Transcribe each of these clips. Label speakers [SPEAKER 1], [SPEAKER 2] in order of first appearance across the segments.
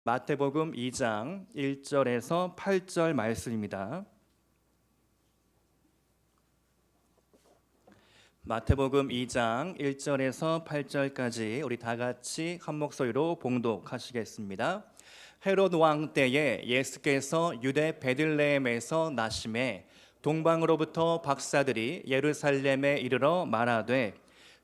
[SPEAKER 1] 마태복음 2장 1절에서 8절 말씀입니다. 마태복음 2장 1절에서 8절까지 우리 다 같이 한 목소리로 봉독하시겠습니다. 헤롯 왕 때에 예수께서 유대 베들레헴에서 나심에 동방으로부터 박사들이 예루살렘에 이르러 말하되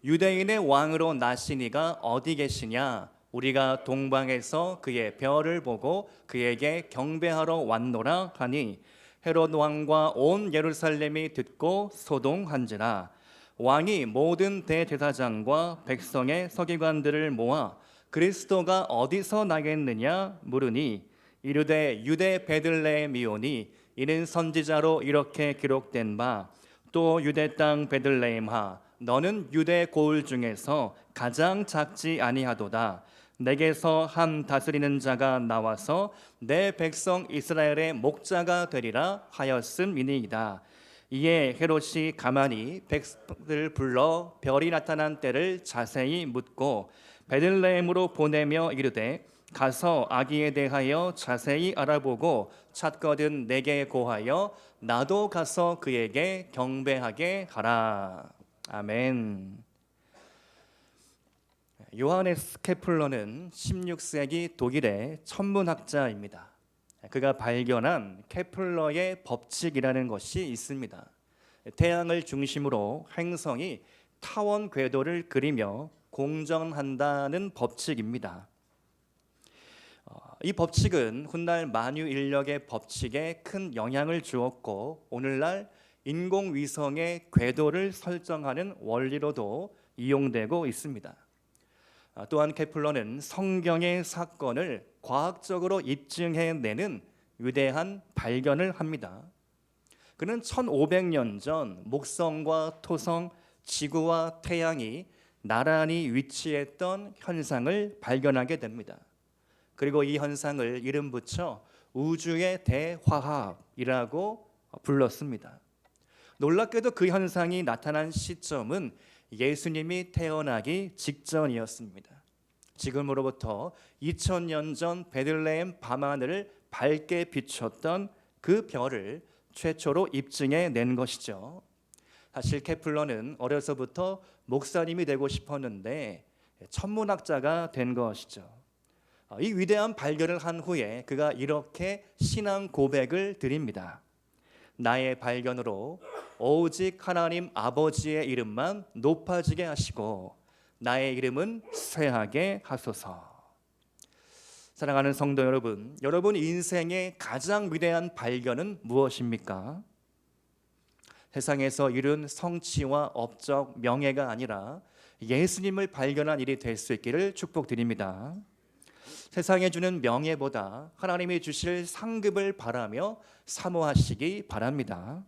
[SPEAKER 1] 유대인의 왕으로 나시니가 어디 계시냐? 우리가 동방에서 그의 별을 보고 그에게 경배하러 왔노라 하니 헤롯 왕과 온 예루살렘이 듣고 소동한지라. 왕이 모든 대제사장과 백성의 서기관들을 모아 그리스도가 어디서 나겠느냐 물으니 이르되 유대 베들레헴이오니 이는 선지자로 이렇게 기록된 바 또 유대 땅 베들레헴아 너는 유대 고을 중에서 가장 작지 아니하도다. 내게서 한 다스리는 자가 나와서 내 백성 이스라엘의 목자가 되리라 하였음이니이다. 이에 헤롯이 가만히 백성들을 불러 별이 나타난 때를 자세히 묻고 베들레헴으로 보내며 이르되 가서 아기에 대하여 자세히 알아보고 찾거든 내게 고하여 나도 가서 그에게 경배하게 하라. 아멘. 요하네스 케플러는 16세기 독일의 천문학자입니다. 그가 발견한 케플러의 법칙이라는 것이 있습니다. 태양을 중심으로 행성이 타원 궤도를 그리며 공전한다는 법칙입니다. 이 법칙은 훗날 만유인력의 법칙에 큰 영향을 주었고 오늘날 인공위성의 궤도를 설정하는 원리로도 이용되고 있습니다. 또한 케플러는 성경의 사건을 과학적으로 입증해내는 위대한 발견을 합니다. 그는 1500년 전 목성과 토성, 지구와 태양이 나란히 위치했던 현상을 발견하게 됩니다. 그리고 이 현상을 이름 붙여 우주의 대화합이라고 불렀습니다. 놀랍게도 그 현상이 나타난 시점은 예수님이 태어나기 직전이었습니다. 지금으로부터 2000년 전 베들레헴 밤하늘을 밝게 비췄던 그 별을 최초로 입증해 낸 것이죠. 사실 케플러는 어려서부터 목사님이 되고 싶었는데 천문학자가 된 것이죠. 이 위대한 발견을 한 후에 그가 이렇게 신앙 고백을 드립니다. 나의 발견으로 오직 하나님 아버지의 이름만 높아지게 하시고 나의 이름은 쇠하게 하소서. 사랑하는 성도 여러분, 여러분 인생의 가장 위대한 발견은 무엇입니까? 세상에서 이룬 성취와 업적, 명예가 아니라 예수님을 발견한 일이 될 수 있기를 축복드립니다. 세상에 주는 명예보다 하나님이 주실 상급을 바라며 사모하시기 바랍니다.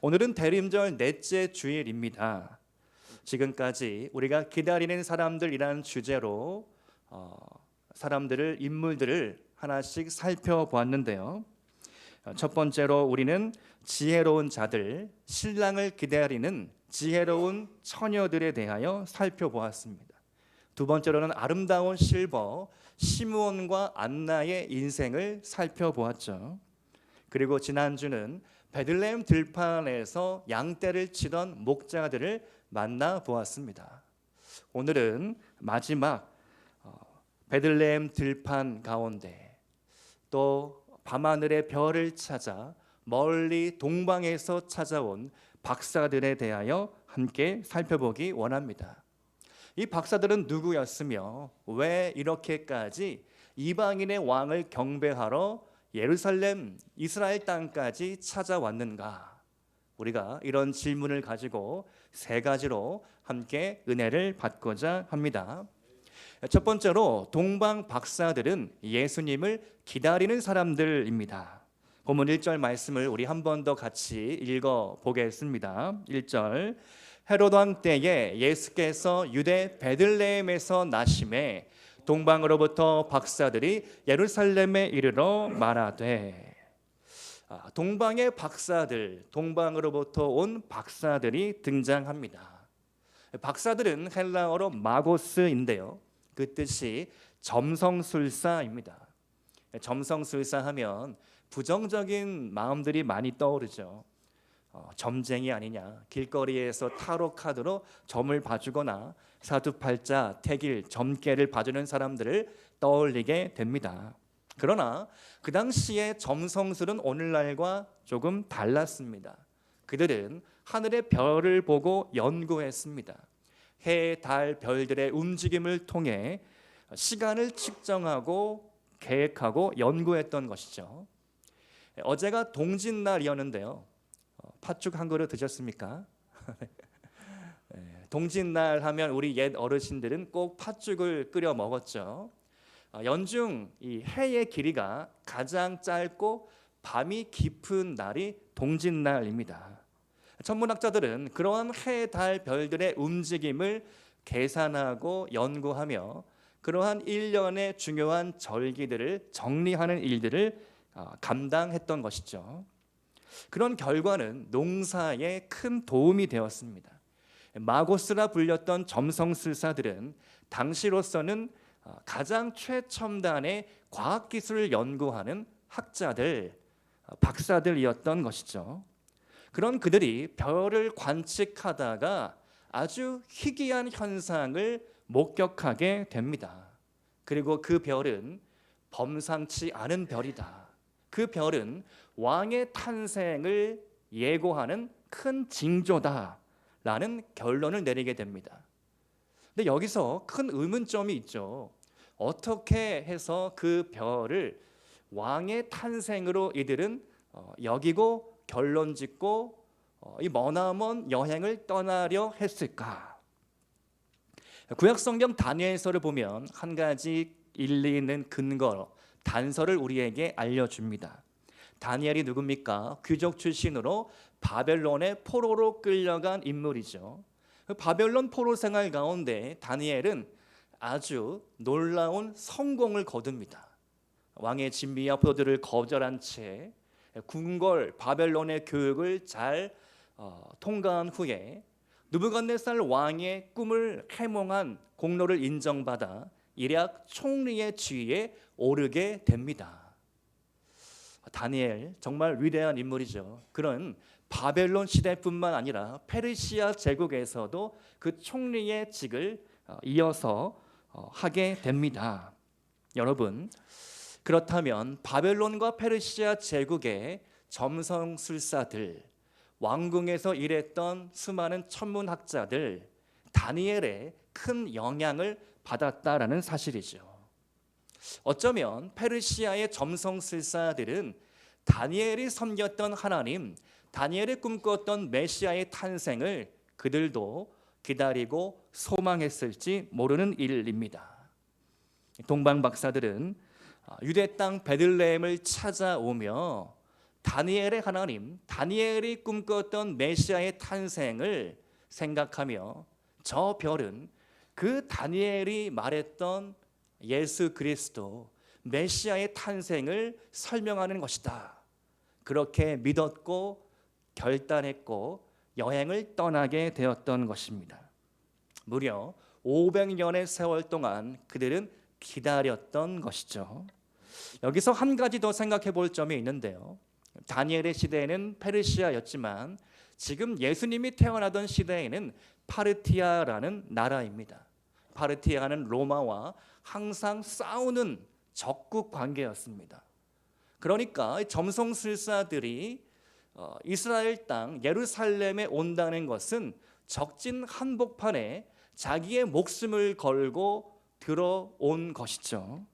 [SPEAKER 1] 오늘은 대림절 넷째 주일입니다. 지금까지 우리가 기다리는 사람들이라는 주제로 사람들을, 인물들을 하나씩 살펴보았는데요. 첫 번째로 우리는 지혜로운 자들, 신랑을 기다리는 지혜로운 처녀들에 대하여 살펴보았습니다. 두 번째로는 아름다운 실버, 시므온과 안나의 인생을 살펴보았죠. 그리고 지난주는 베들레헴 들판에서 양떼를 치던 목자들을 만나보았습니다. 오늘은 마지막 베들레헴 들판 가운데 또 밤하늘의 별을 찾아 멀리 동방에서 찾아온 박사들에 대하여 함께 살펴보기 원합니다. 이 박사들은 누구였으며 왜 이렇게까지 이방인의 왕을 경배하러 예루살렘, 이스라엘 땅까지 찾아왔는가? 우리가 이런 질문을 가지고 세 가지로 함께 은혜를 받고자 합니다. 첫 번째로 동방 박사들은 예수님을 기다리는 사람들입니다. 본문 1절 말씀을 우리 한 번 더 같이 읽어보겠습니다. 1절 헤롯 왕 때에 예수께서 유대 베들레헴에서 나심에 동방으로부터 박사들이 예루살렘에 이르러 말하되. 동방의 박사들, 동방으로부터 온 박사들이 등장합니다. 박사들은 헬라어로 마고스인데요, 그 뜻이 점성술사입니다. 점성술사하면 부정적인 마음들이 많이 떠오르죠. 점쟁이 아니냐, 길거리에서 타로 카드로 점을 봐주거나 사주팔자, 태길, 점괘를 봐주는 사람들을 떠올리게 됩니다. 그러나 그 당시에 점성술은 오늘날과 조금 달랐습니다. 그들은 하늘의 별을 보고 연구했습니다. 해, 달, 별들의 움직임을 통해 시간을 측정하고 계획하고 연구했던 것이죠. 어제가 동짓날이었는데요. 팥죽 한 그릇 드셨습니까? 동짓날 하면 우리 옛 어르신들은 꼭 팥죽을 끓여 먹었죠. 연중 이 해의 길이가 가장 짧고 밤이 깊은 날이 동짓날입니다. 천문학자들은 그러한 해, 달, 별들의 움직임을 계산하고 연구하며 그러한 일년의 중요한 절기들을 정리하는 일들을 감당했던 것이죠. 그런 결과는 농사에 큰 도움이 되었습니다. 마고스라 불렸던 점성술사들은 당시로서는 가장 최첨단의 과학기술을 연구하는 학자들, 박사들이었던 것이죠. 그런 그들이 별을 관측하다가 아주 희귀한 현상을 목격하게 됩니다. 그리고 그 별은 범상치 않은 별이다. 그 별은 왕의 탄생을 예고하는 큰 징조다라는 결론을 내리게 됩니다. 근데 여기서 큰 의문점이 있죠. 어떻게 해서 그 별을 왕의 탄생으로 이들은 여기고 결론짓고 이 머나먼 여행을 떠나려 했을까? 구약성경 다니엘서를 보면 한 가지 일리 있는 근거, 단서를 우리에게 알려줍니다. 다니엘이 누굽니까? 귀족 출신으로 바벨론의 포로로 끌려간 인물이죠. 바벨론 포로 생활 가운데 다니엘은 아주 놀라운 성공을 거둡니다. 왕의 진미와 포도들을 거절한 채 궁궐 바벨론의 교육을 잘 통과한 후에 느부갓네살 왕의 꿈을 해몽한 공로를 인정받아 일약 총리의 지위에 오르게 됩니다. 다니엘 정말 위대한 인물이죠. 그런 바벨론 시대뿐만 아니라 페르시아 제국에서도 그 총리의 직을 이어서 하게 됩니다. 여러분, 그렇다면 바벨론과 페르시아 제국의 점성술사들, 왕궁에서 일했던 수많은 천문학자들, 다니엘의 큰 영향을 받았다라는 사실이죠. 어쩌면 페르시아의 점성술사들은 다니엘이 섬겼던 하나님, 다니엘이 꿈꿨던 메시아의 탄생을 그들도 기다리고 소망했을지 모르는 일입니다. 동방 박사들은 유대 땅 베들레헴을 찾아오며 다니엘의 하나님, 다니엘이 꿈꿨던 메시아의 탄생을 생각하며 저 별은 그 다니엘이 말했던 예수 그리스도 메시아의 탄생을 설명하는 것이다. 그렇게 믿었고 결단했고 여행을 떠나게 되었던 것입니다. 무려 500년의 세월 동안 그들은 기다렸던 것이죠. 여기서 한 가지 더 생각해 볼 점이 있는데요. 다니엘의 시대에는 페르시아였지만 지금 예수님이 태어나던 시대에는 파르티아라는 나라입니다. 파르티아는 로마와 항상 싸우는 적국 관계였습니다. 그러니까 점성술사들이 이스라엘 땅 예루살렘에 온다는 것은 적진 한복판에 자기의 목숨을 걸고 들어온 것이죠.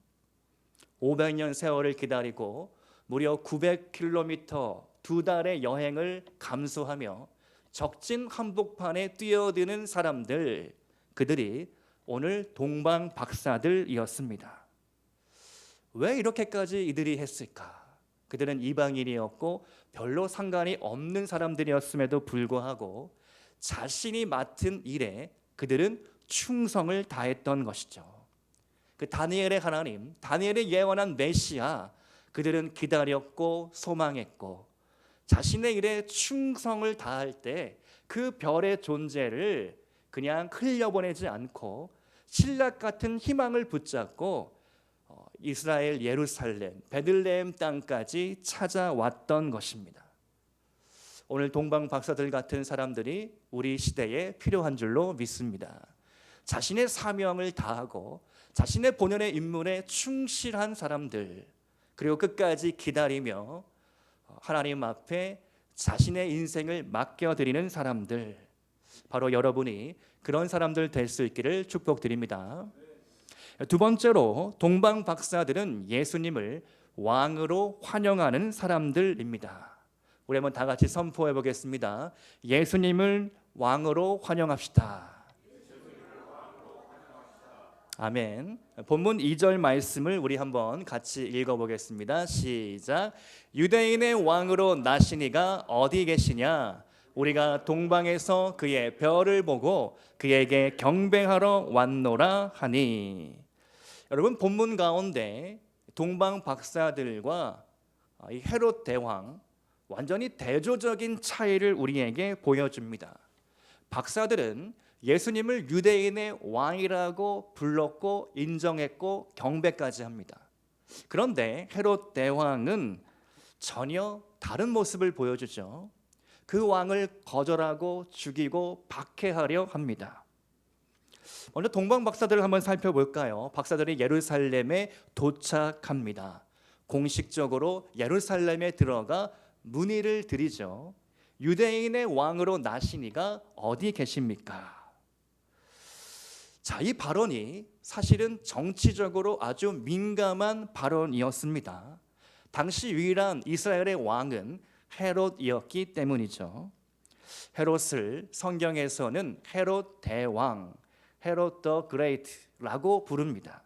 [SPEAKER 1] 500년 세월을 기다리고 무려 900km 2달의 여행을 감수하며 적진 한복판에 뛰어드는 사람들, 그들이 오늘 동방 박사들이었습니다. 왜 이렇게까지 이들이 했을까? 그들은 이방인이었고 별로 상관이 없는 사람들이었음에도 불구하고 자신이 맡은 일에 그들은 충성을 다했던 것이죠. 그 다니엘의 하나님, 다니엘의 예언한 메시아, 그들은 기다렸고 소망했고 자신의 일에 충성을 다할 때 그 별의 존재를 그냥 흘려보내지 않고 신락 같은 희망을 붙잡고 이스라엘 예루살렘 베들레헴 땅까지 찾아왔던 것입니다. 오늘 동방 박사들 같은 사람들이 우리 시대에 필요한 줄로 믿습니다. 자신의 사명을 다하고 자신의 본연의 임무에 충실한 사람들, 그리고 끝까지 기다리며 하나님 앞에 자신의 인생을 맡겨드리는 사람들, 바로 여러분이 그런 사람들 될 수 있기를 축복드립니다. 두 번째로 동방 박사들은 예수님을 왕으로 환영하는 사람들입니다. 우리 한번 다 같이 선포해 보겠습니다. 예수님을 왕으로 환영합시다. 아멘. 본문 2절 말씀을 우리 한번 같이 읽어보겠습니다. 시작. 유대인의 왕으로 나시니가 어디 계시냐? 우리가 동방에서 그의 별을 보고 그에게 경배하러 왔노라 하니. 여러분, 본문 가운데 동방 박사들과 이 헤롯 대왕, 완전히 대조적인 차이를 우리에게 보여줍니다. 박사들은 예수님을 유대인의 왕이라고 불렀고 인정했고 경배까지 합니다. 그런데 헤롯 대왕은 전혀 다른 모습을 보여주죠. 그 왕을 거절하고 죽이고 박해하려 합니다. 먼저 동방 박사들을 한번 살펴볼까요? 박사들이 예루살렘에 도착합니다. 공식적으로 예루살렘에 들어가 문의를 드리죠. 유대인의 왕으로 나시니가 어디 계십니까? 자, 이 발언이 사실은 정치적으로 아주 민감한 발언이었습니다. 당시 유일한 이스라엘의 왕은 헤롯이었기 때문이죠. 헤롯을 성경에서는 헤롯 대왕, 헤롯 더 그레이트라고 부릅니다.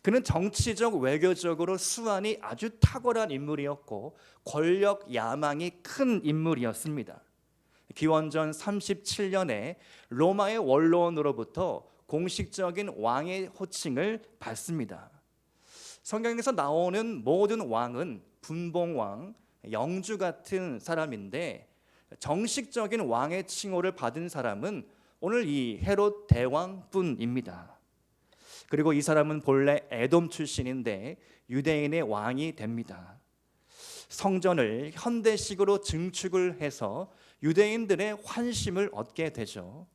[SPEAKER 1] 그는 정치적, 외교적으로 수완이 아주 탁월한 인물이었고 권력 야망이 큰 인물이었습니다. 기원전 37년에 로마의 원로원으로부터 공식적인 왕의 호칭을 받습니다. 성경에서 나오는 모든 왕은 분봉왕, 영주 같은 사람인데 정식적인 왕의 칭호를 받은 사람은 오늘 이 헤롯 대왕뿐입니다. 그리고 이 사람은 본래 에돔 출신인데 유대인의 왕이 됩니다. 성전을 현대식으로 증축을 해서 유대인들의 환심을 얻게 되죠.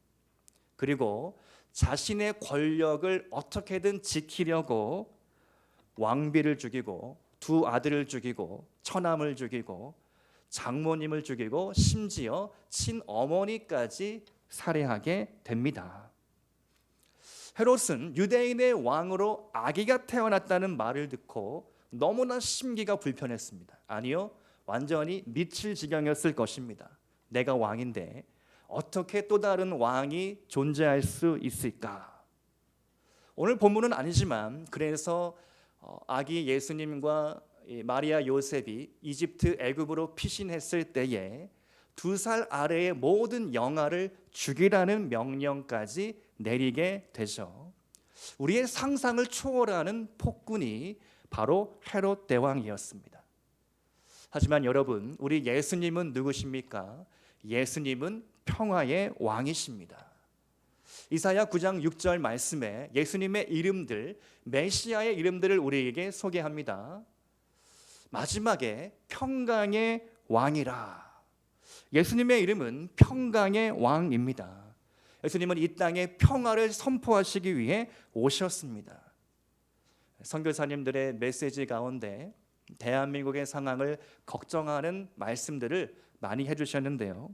[SPEAKER 1] 그리고 자신의 권력을 어떻게든 지키려고 왕비를 죽이고 두 아들을 죽이고 처남을 죽이고 장모님을 죽이고 심지어 친어머니까지 살해하게 됩니다. 헤롯은 유대인의 왕으로 아기가 태어났다는 말을 듣고 너무나 심기가 불편했습니다. 아니요, 완전히 미칠 지경이었을 것입니다. 내가 왕인데 어떻게 또 다른 왕이 존재할 수 있을까? 오늘 본문은 아니지만 그래서 아기 예수님과 마리아 요셉이 이집트 애굽으로 피신했을 때에 2살 아래의 모든 영아를 죽이라는 명령까지 내리게 되죠. 우리의 상상을 초월하는 폭군이 바로 헤롯 대왕이었습니다. 하지만 여러분, 우리 예수님은 누구십니까? 예수님은 평화의 왕이십니다. 이사야 9장 6절 말씀에 예수님의 이름들, 메시아의 이름들을 우리에게 소개합니다. 마지막에 평강의 왕이라. 예수님의 이름은 평강의 왕입니다. 예수님은 이 땅에 평화를 선포하시기 위해 오셨습니다. 선교사님들의 메시지 가운데 대한민국의 상황을 걱정하는 말씀들을 많이 해주셨는데요.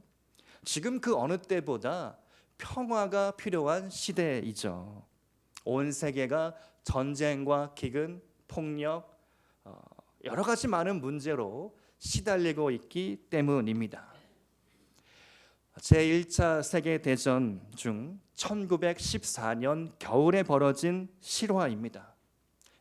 [SPEAKER 1] 지금 그 어느 때보다 평화가 필요한 시대이죠. 온 세계가 전쟁과 기근, 폭력, 여러 가지 많은 문제로 시달리고 있기 때문입니다. 제1차 세계대전 중 1914년 겨울에 벌어진 실화입니다.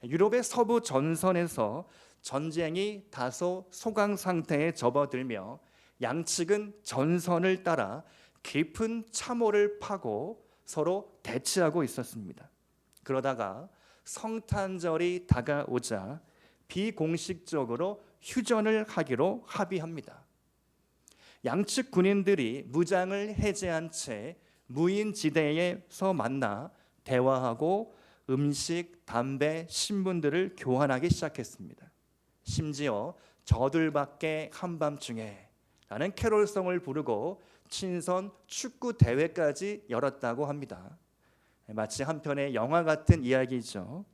[SPEAKER 1] 유럽의 서부 전선에서 전쟁이 다소 소강 상태에 접어들며 양측은 전선을 따라 깊은 참호를 파고 서로 대치하고 있었습니다. 그러다가 성탄절이 다가오자 비공식적으로 휴전을 하기로 합의합니다. 양측 군인들이 무장을 해제한 채 무인지대에서 만나 대화하고 음식, 담배, 신문들을 교환하기 시작했습니다. 심지어 저들밖에 한밤중에 라는 캐롤송을 부르고 친선 축구 대회까지 열었다고 합니다. 마치 한편의 영화 같은 이야기죠.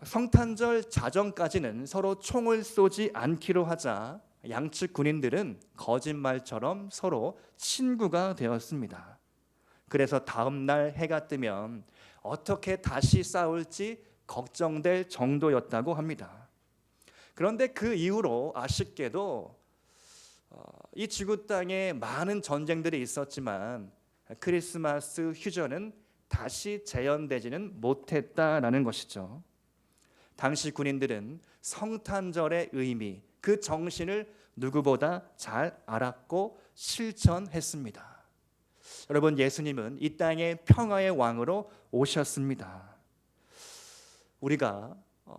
[SPEAKER 1] 성탄절 자정까지는 서로 총을 쏘지 않기로 하자 양측 군인들은 거짓말처럼 서로 친구가 되었습니다. 그래서 다음 날 해가 뜨면 어떻게 다시 싸울지 걱정될 정도였다고 합니다. 그런데 그 이후로 아쉽게도 이 지구 땅에 많은 전쟁들이 있었지만 크리스마스 휴전은 다시 재현되지는 못했다라는 것이죠. 당시 군인들은 성탄절의 의미, 그 정신을 누구보다 잘 알았고 실천했습니다. 여러분, 예수님은 이 땅에 평화의 왕으로 오셨습니다. 우리가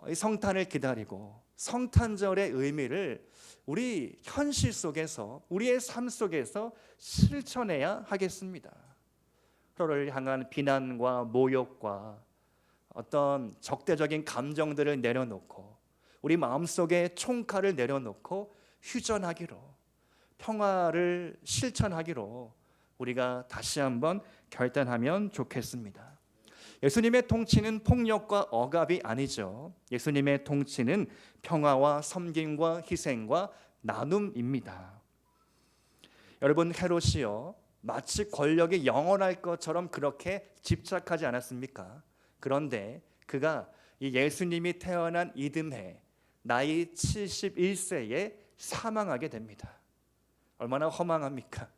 [SPEAKER 1] 이 성탄을 기다리고 성탄절의 의미를 우리 현실 속에서, 우리의 삶 속에서 실천해야 하겠습니다. 서로를 향한 비난과 모욕과 어떤 적대적인 감정들을 내려놓고 우리 마음속에 총칼을 내려놓고 휴전하기로, 평화를 실천하기로 우리가 다시 한번 결단하면 좋겠습니다. 예수님의 통치는 폭력과 억압이 아니죠. 예수님의 통치는 평화와 섬김과 희생과 나눔입니다. 여러분, 헤롯이요, 마치 권력이 영원할 것처럼 그렇게 집착하지 않았습니까? 그런데 그가 이 예수님이 태어난 이듬해 나이 71세에 사망하게 됩니다. 얼마나 허망합니까?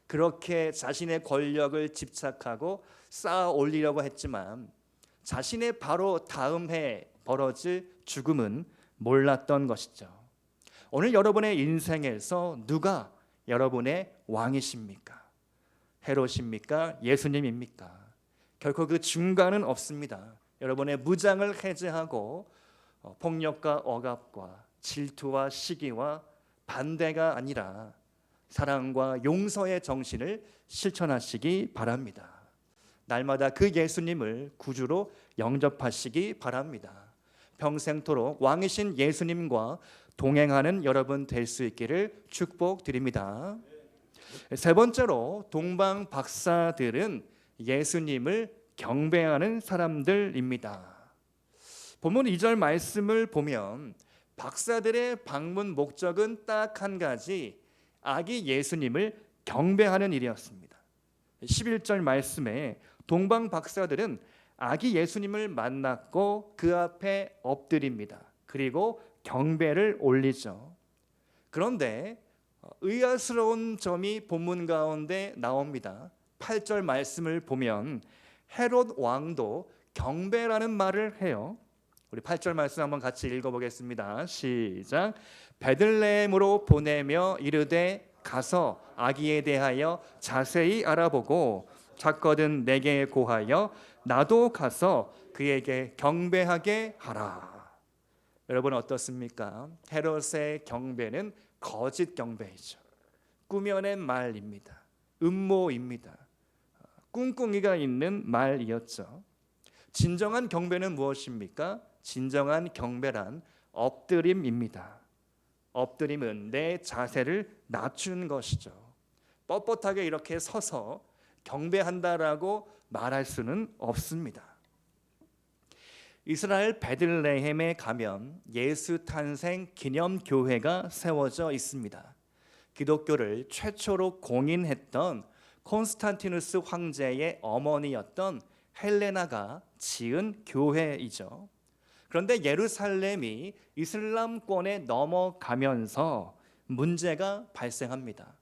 [SPEAKER 1] 그렇게 자신의 권력을 집착하고 쌓아 올리려고 했지만 자신의 바로 다음 해에 벌어질 죽음은 몰랐던 것이죠. 오늘 여러분의 인생에서 누가 여러분의 왕이십니까? 헤롯입니까? 예수님입니까? 결코 그 중간은 없습니다. 여러분의 무장을 해제하고 폭력과 억압과 질투와 시기와 반대가 아니라 사랑과 용서의 정신을 실천하시기 바랍니다. 날마다 그 예수님을 구주로 영접하시기 바랍니다. 평생토록 왕이신 예수님과 동행하는 여러분 될 수 있기를 축복드립니다. 세 번째로, 동방 박사들은 예수님을 경배하는 사람들입니다. 본문 2절 말씀을 보면 박사들의 방문 목적은 딱 한 가지, 아기 예수님을 경배하는 일이었습니다. 11절 말씀에 동방 박사들은 아기 예수님을 만났고 그 앞에 엎드립니다. 그리고 경배를 올리죠. 그런데 의아스러운 점이 본문 가운데 나옵니다. 8절 말씀을 보면 헤롯 왕도 경배라는 말을 해요. 우리 8절 말씀 한번 같이 읽어보겠습니다. 시작. 베들레헴으로 보내며 이르되 가서 아기에 대하여 자세히 알아보고 작거든 내게 고하여 나도 가서 그에게 경배하게 하라. 여러분 어떻습니까? 헤롯의 경배는 거짓 경배이죠. 꾸며낸 말입니다. 음모입니다. 꿍꿍이가 있는 말이었죠. 진정한 경배는 무엇입니까? 진정한 경배란 엎드림입니다. 엎드림은 내 자세를 낮추는 것이죠. 뻣뻣하게 이렇게 서서 경배한다라고 말할 수는 없습니다. 이스라엘 베들레헴에 가면 예수 탄생 기념 교회가 세워져 있습니다. 기독교를 최초로 공인했던 콘스탄티누스 황제의 어머니였던 헬레나가 지은 교회이죠. 그런데 예루살렘이 이슬람권에 넘어가면서 문제가 발생합니다.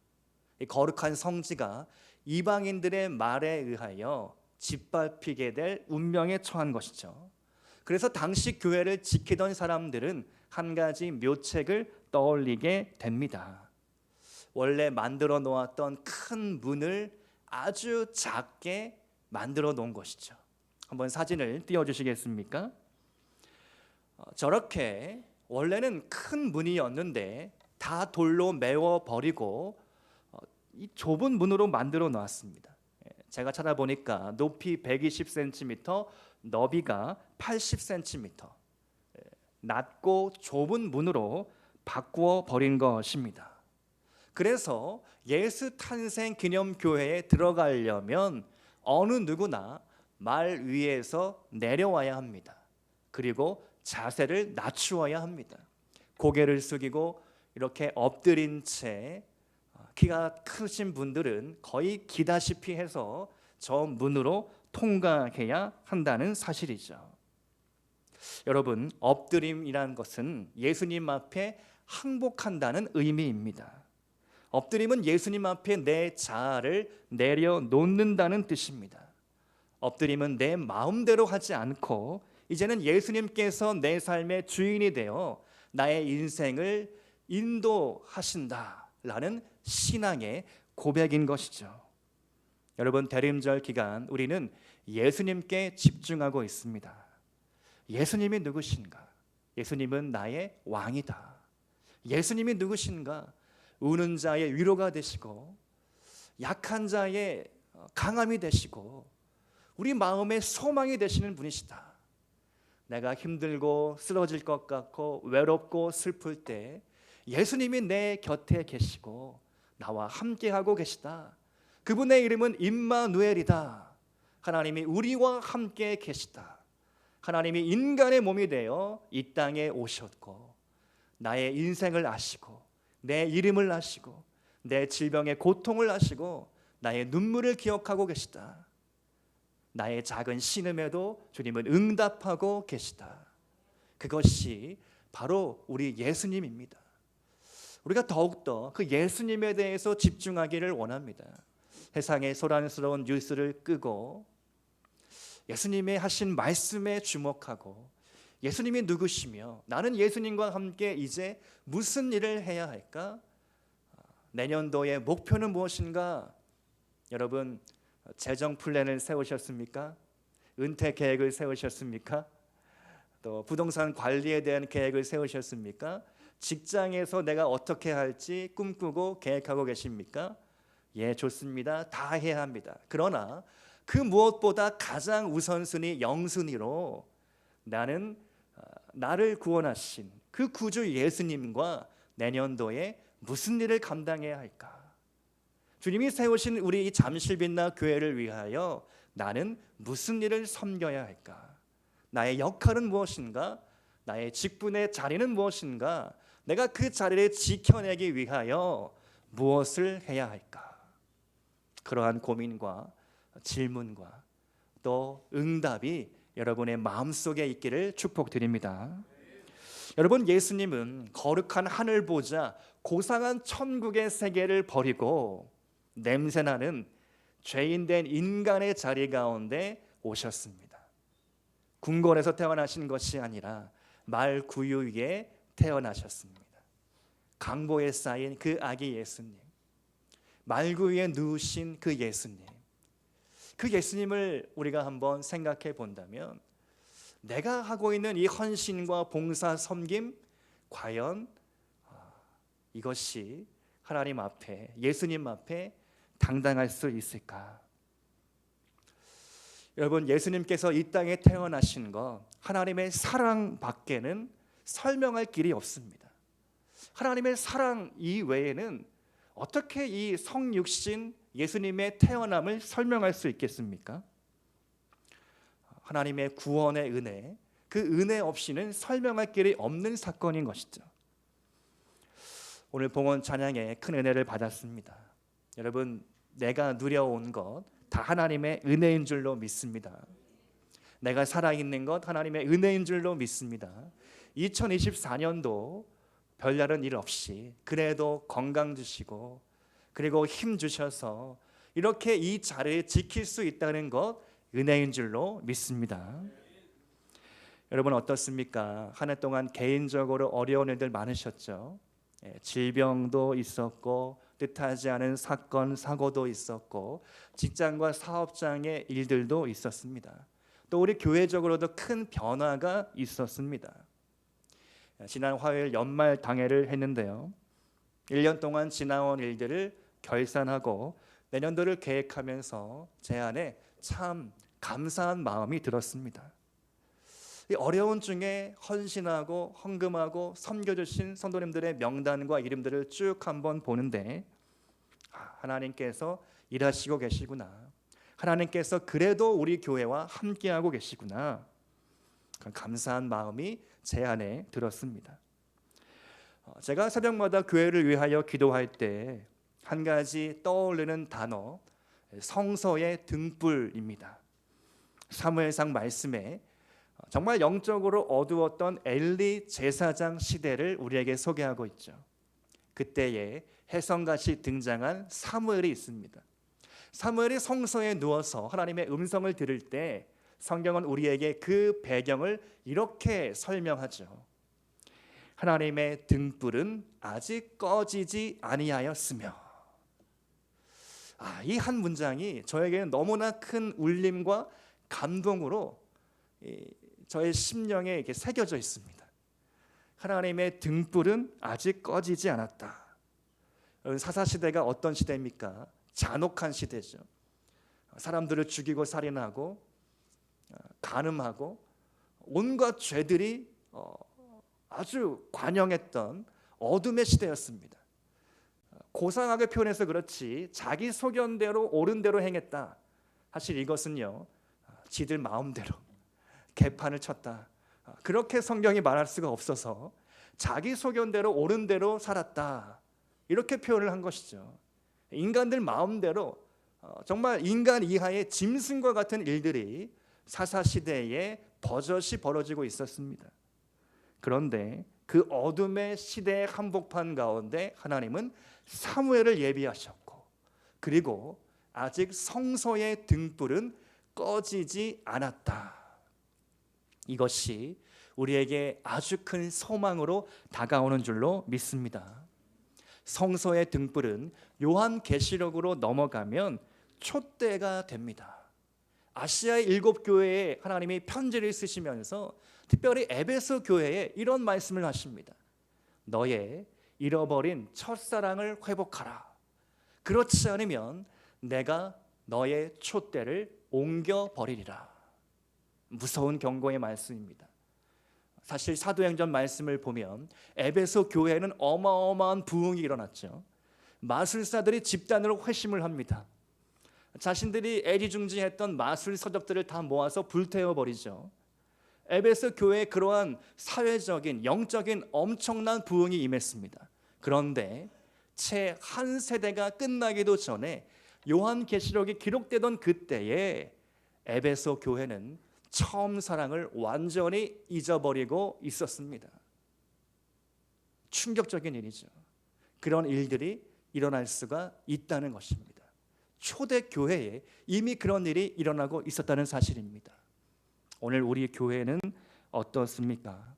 [SPEAKER 1] 이 거룩한 성지가 이방인들의 말에 의하여 짓밟히게 될 운명에 처한 것이죠. 그래서 당시 교회를 지키던 사람들은 한 가지 묘책을 떠올리게 됩니다. 원래 만들어 놓았던 큰 문을 아주 작게 만들어 놓은 것이죠. 한번 사진을 띄워주시겠습니까? 저렇게 원래는 큰 문이었는데 다 돌로 메워 버리고 이 좁은 문으로 만들어 놨습니다. 제가 찾아보니까 높이 120cm, 너비가 80cm, 낮고 좁은 문으로 바꾸어 버린 것입니다. 그래서 예수 탄생 기념교회에 들어가려면 어느 누구나 말 위에서 내려와야 합니다. 그리고 자세를 낮추어야 합니다. 고개를 숙이고 이렇게 엎드린 채, 키가 크신 분들은 거의 기다시피 해서 저 문으로 통과해야 한다는 사실이죠. 여러분, 엎드림이란 것은 예수님 앞에 항복한다는 의미입니다. 엎드림은 예수님 앞에 내 자아를 내려놓는다는 뜻입니다. 엎드림은 내 마음대로 하지 않고 이제는 예수님께서 내 삶의 주인이 되어 나의 인생을 인도하신다라는 신앙의 고백인 것이죠. 여러분, 대림절 기간 우리는 예수님께 집중하고 있습니다. 예수님이 누구신가? 예수님은 나의 왕이다. 예수님이 누구신가? 우는 자의 위로가 되시고 약한 자의 강함이 되시고 우리 마음의 소망이 되시는 분이시다. 내가 힘들고 쓰러질 것 같고 외롭고 슬플 때 예수님이 내 곁에 계시고 나와 함께하고 계시다. 그분의 이름은 임마누엘이다. 하나님이 우리와 함께 계시다. 하나님이 인간의 몸이 되어 이 땅에 오셨고 나의 인생을 아시고 내 이름을 아시고 내 질병의 고통을 아시고 나의 눈물을 기억하고 계시다. 나의 작은 신음에도 주님은 응답하고 계시다. 그것이 바로 우리 예수님입니다. 우리가 더욱더 그 예수님에 대해서 집중하기를 원합니다. 세상의 소란스러운 뉴스를 끄고 예수님의 하신 말씀에 주목하고 예수님이 누구시며 나는 예수님과 함께 이제 무슨 일을 해야 할까? 내년도의 목표는 무엇인가? 여러분, 재정 플랜을 세우셨습니까? 은퇴 계획을 세우셨습니까? 또 부동산 관리에 대한 계획을 세우셨습니까? 직장에서 내가 어떻게 할지 꿈꾸고 계획하고 계십니까? 예, 좋습니다. 다 해야 합니다. 그러나 그 무엇보다 가장 우선순위 영순위로 나는 나를 구원하신 그 구주 예수님과 내년도에 무슨 일을 감당해야 할까? 주님이 세우신 우리 이 잠실빛나 교회를 위하여 나는 무슨 일을 섬겨야 할까? 나의 역할은 무엇인가? 나의 직분의 자리는 무엇인가? 내가 그 자리를 지켜내기 위하여 무엇을 해야 할까? 그러한 고민과 질문과 또 응답이 여러분의 마음속에 있기를 축복드립니다. 여러분, 예수님은 거룩한 하늘 보좌 고상한 천국의 세계를 버리고 냄새나는 죄인된 인간의 자리 가운데 오셨습니다. 궁궐에서 태어나신 것이 아니라 말 구유 위에 태어나셨습니다. 강보에 쌓인 그 아기 예수님, 말구 위에 누우신 그 예수님, 그 예수님을 우리가 한번 생각해 본다면 내가 하고 있는 이 헌신과 봉사 섬김 과연 이것이 하나님 앞에, 예수님 앞에 당당할 수 있을까? 여러분, 예수님께서 이 땅에 태어나신 것 하나님의 사랑 밖에는 설명할 길이 없습니다. 하나님의 사랑 이외에는 어떻게 이 성육신 예수님의 태어남을 설명할 수 있겠습니까? 하나님의 구원의 은혜, 그 은혜 없이는 설명할 길이 없는 사건인 것이죠. 오늘 봉헌 찬양에 큰 은혜를 받았습니다. 여러분, 내가 누려온 것 다 하나님의 은혜인 줄로 믿습니다. 내가 살아있는 것 하나님의 은혜인 줄로 믿습니다. 2024년도 별다른 일 없이 그래도 건강 주시고 그리고 힘 주셔서 이렇게 이 자리를 지킬 수 있다는 것 은혜인 줄로 믿습니다. 여러분 어떻습니까? 한 해 동안 개인적으로 어려운 일들 많으셨죠? 질병도 있었고 뜻하지 않은 사건, 사고도 있었고 직장과 사업장의 일들도 있었습니다. 또 우리 교회적으로도 큰 변화가 있었습니다. 지난 화요일 연말 당회를 했는데요. 1년 동안 지나온 일들을 결산하고 내년도를 계획하면서 제 안에 참 감사한 마음이 들었습니다. 이 어려운 중에 헌신하고 헌금하고 섬겨주신 성도님들의 명단과 이름들을 쭉 한번 보는데 하나님께서 일하시고 계시구나. 하나님께서 그래도 우리 교회와 함께하고 계시구나. 감사한 마음이 제 안에 들었습니다. 제가 새벽마다 교회를 위하여 기도할 때 한 가지 떠오르는 단어, 성서의 등불입니다. 사무엘상 말씀에 정말 영적으로 어두웠던 엘리 제사장 시대를 우리에게 소개하고 있죠. 그때에 혜성같이 등장한 사무엘이 있습니다. 사무엘이 성소에 누워서 하나님의 음성을 들을 때 성경은 우리에게 그 배경을 이렇게 설명하죠. 하나님의 등불은 아직 꺼지지 아니하였으며. 이 한 문장이 저에게는 너무나 큰 울림과 감동으로 저의 심령에 이렇게 새겨져 있습니다. 하나님의 등불은 아직 꺼지지 않았다. 사사시대가 어떤 시대입니까? 잔혹한 시대죠. 사람들을 죽이고 살인하고 간음하고 온갖 죄들이 아주 관영했던 어둠의 시대였습니다. 고상하게 표현해서 그렇지 자기 소견대로 옳은 대로 행했다. 사실 이것은요, 지들 마음대로 개판을 쳤다. 그렇게 성경이 말할 수가 없어서 자기 소견대로 옳은 대로 살았다. 이렇게 표현을 한 것이죠. 인간들 마음대로 정말 인간 이하의 짐승과 같은 일들이 사사시대에 버젓이 벌어지고 있었습니다. 그런데 그 어둠의 시대의 한복판 가운데 하나님은 사무엘을 예비하셨고, 그리고 아직 성소의 등불은 꺼지지 않았다. 이것이 우리에게 아주 큰 소망으로 다가오는 줄로 믿습니다. 성소의 등불은 요한계시록으로 넘어가면 촛대가 됩니다. 아시아의 7교회에 하나님이 편지를 쓰시면서 특별히 에베소 교회에 이런 말씀을 하십니다. 너의 잃어버린 첫사랑을 회복하라. 그렇지 않으면 내가 너의 촛대를 옮겨버리리라. 무서운 경고의 말씀입니다. 사실 사도행전 말씀을 보면 에베소 교회에는 어마어마한 부흥이 일어났죠. 마술사들이 집단으로 회심을 합니다. 자신들이 애지중지했던 마술 서적들을 다 모아서 불태워버리죠. 에베소 교회에 그러한 사회적인 영적인 엄청난 부흥이 임했습니다. 그런데 채 한 세대가 끝나기도 전에 요한계시록이 기록되던 그때에 에베소 교회는 처음 사랑을 완전히 잊어버리고 있었습니다. 충격적인 일이죠. 그런 일들이 일어날 수가 있다는 것입니다. 초대 교회에 이미 그런 일이 일어나고 있었다는 사실입니다. 오늘 우리 교회는 어떻습니까?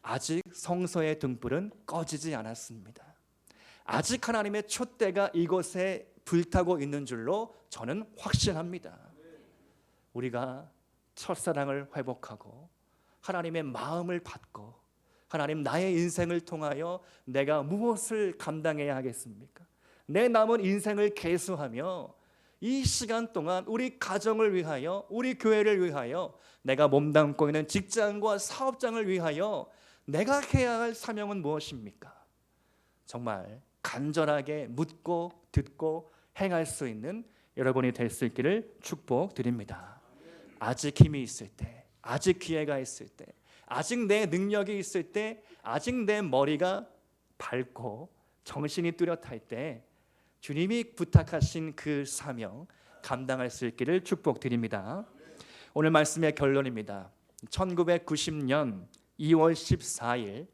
[SPEAKER 1] 아직 성서의 등불은 꺼지지 않았습니다. 아직 하나님의 촛대가 이곳에 불타고 있는 줄로 저는 확신합니다. 우리가 첫사랑을 회복하고 하나님의 마음을 받고 하나님, 나의 인생을 통하여 내가 무엇을 감당해야 하겠습니까? 내 남은 인생을 계수하며 이 시간 동안 우리 가정을 위하여, 우리 교회를 위하여, 내가 몸담고 있는 직장과 사업장을 위하여 내가 해야 할 사명은 무엇입니까? 정말 간절하게 묻고 듣고 행할 수 있는 여러분이 될 수 있기를 축복드립니다. 아직 힘이 있을 때, 아직 기회가 있을 때, 아직 내 능력이 있을 때, 아직 내 머리가 밝고 정신이 뚜렷할 때 주님이 부탁하신 그 사명 감당할 수 있기를 축복드립니다. 오늘 말씀의 결론입니다. 1990년 2월 14일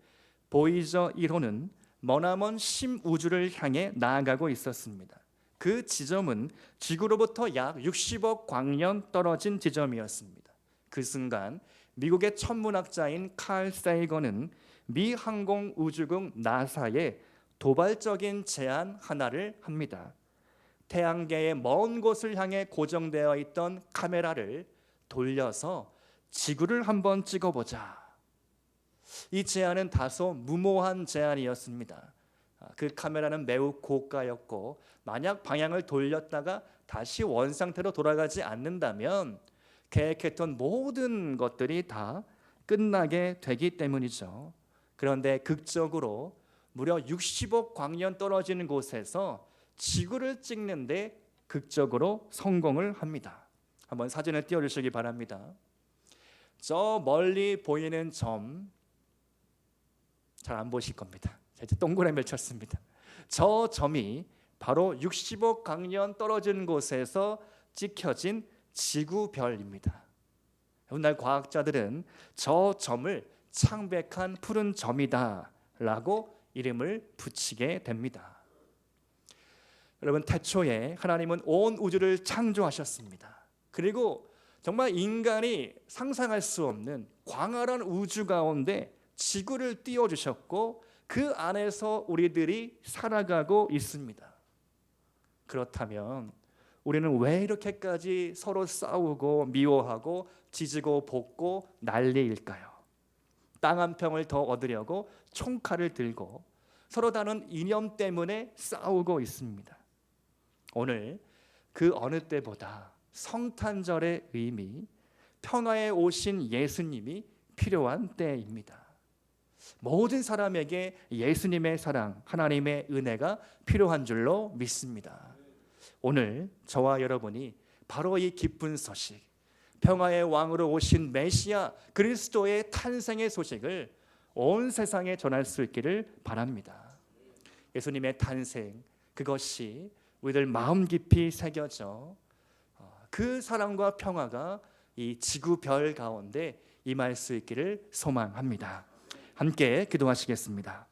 [SPEAKER 1] 보이저 1호는 머나먼 심우주를 향해 나아가고 있었습니다. 그 지점은 지구로부터 약 60억 광년 떨어진 지점이었습니다. 그 순간 미국의 천문학자인 칼 세이건은 미 항공우주국 나사에 도발적인 제안 하나를 합니다. 태양계의 먼 곳을 향해 고정되어 있던 카메라를 돌려서 지구를 한번 찍어보자. 이 제안은 다소 무모한 제안이었습니다. 그 카메라는 매우 고가였고 만약 방향을 돌렸다가 다시 원상태로 돌아가지 않는다면 계획했던 모든 것들이 다 끝나게 되기 때문이죠. 그런데 극적으로 무려 60억 광년 떨어지는 곳에서 지구를 찍는데 극적으로 성공을 합니다. 한번 사진을 띄워주시기 바랍니다. 저 멀리 보이는 점 잘 안 보실 겁니다. 이제 동그라미를 쳤습니다. 저 점이 바로 60억 광년 떨어진 곳에서 찍혀진 지구별입니다. 오늘날 과학자들은 저 점을 창백한 푸른 점이다 라고 이름을 붙이게 됩니다. 여러분, 태초에 하나님은 온 우주를 창조하셨습니다. 그리고 정말 인간이 상상할 수 없는 광활한 우주 가운데 지구를 띄워주셨고 그 안에서 우리들이 살아가고 있습니다. 그렇다면 우리는 왜 이렇게까지 서로 싸우고 미워하고 지지고 볶고 난리일까요? 땅 한 평을 더 얻으려고 총칼을 들고 서로 다른 이념 때문에 싸우고 있습니다. 오늘 그 어느 때보다 성탄절의 의미, 평화에 오신 예수님이 필요한 때입니다. 모든 사람에게 예수님의 사랑, 하나님의 은혜가 필요한 줄로 믿습니다. 오늘 저와 여러분이 바로 이 기쁜 소식, 평화의 왕으로 오신 메시아 그리스도의 탄생의 소식을 온 세상에 전할 수 있기를 바랍니다. 예수님의 탄생, 그것이 우리들 마음 깊이 새겨져 그 사랑과 평화가 이 지구별 가운데 임할 수 있기를 소망합니다. 함께 기도하시겠습니다.